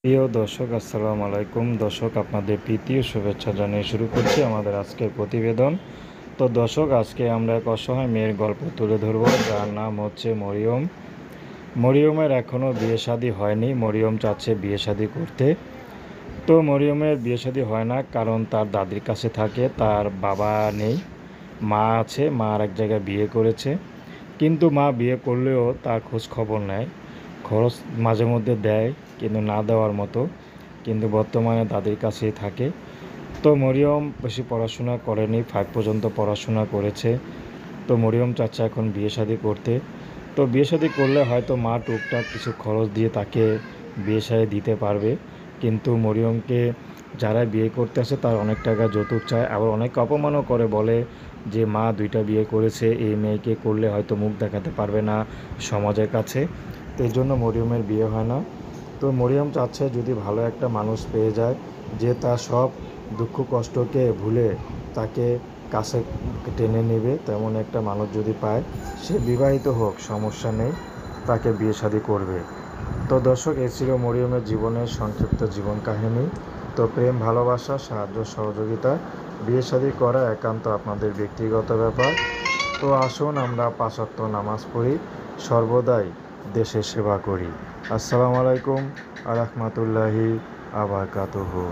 প্রিয় দর্শক, আসসালামু আলাইকুম। দর্শক, আপনাদের প্রীতি ও শুভেচ্ছা জানিয়ে শুরু করছি আমাদের আজকের প্রতিবেদন। তো দর্শক, আজকে আমরা এক অসহায় মেয়ের গল্প তুলে ধরব, যার নাম হচ্ছে মরিয়ম। মরিয়মের এখনও বিয়ে শাদী হয়নি। মরিয়ম চাচ্ছে বিয়ে শাদী করতে। তো মরিয়মের বিয়ে শাদী হয় না, কারণ তার দাদির কাছে থাকে, তার বাবা নেই। মা আছে, মা আর এক জায়গায় বিয়ে করেছে। কিন্তু মা বিয়ে করলেও তার খোঁজ খবর নেয়, খরচ মাঝে মধ্যে দেয়, কিন্তু না দেওয়ার মতো। কিন্তু বর্তমানে দাদির কাছেই থাকে। তো মরিয়ম বেশি পড়াশোনা করেনি, 5 পর্যন্ত পড়াশোনা করেছে। তো মরিয়ম চাচ্ছে এখন বিয়ে শাদী করতে। তো বিয়ে শাদী করলে হয়তো মা টুকটাক কিছু খরচ দিয়ে তাকে বিয়ে শাদী দিতে পারবে। কিন্তু মরিয়মকে যারা বিয়ে করতে আসে তার অনেক টাকা যৌতুক চায়, আবার অনেক অপমানও করে, বলে যে মা 2টা বিয়ে করেছে, এই মেয়েকে করলে হয়তো মুখ দেখাতে পারবে না সমাজের কাছে। তো এই জন্য মরিয়মের বিয়ে হয় না। তো মরিয়ম চাচ্ছে যদি ভালো একটা মানুষ পেয়ে যায়, যে তার সব দুঃখ কষ্টকে ভুলে তাকে কাছে টেনে নেবে, তেমন একটা মানুষ যদি পায়, সে বিবাহিত হোক সমস্যা নেই, তাকে বিয়ে শাদী করবে। তো দর্শক, এই ছিল মরিয়মের জীবনের সংক্ষিপ্ত জীবন কাহিনী। তো প্রেম, ভালোবাসা, সাহায্য, সহযোগিতা, বিয়ে শাদী করা একান্ত আপনাদের ব্যক্তিগত ব্যাপার। তো আসুন আমরা 5 ওয়াক্ত নামাজ পড়ি, সর্বদাই দেশের সেবা করি। আসসালামু আলাইকুম আ রহমতুল্লাহি আ বারাকাতুহু।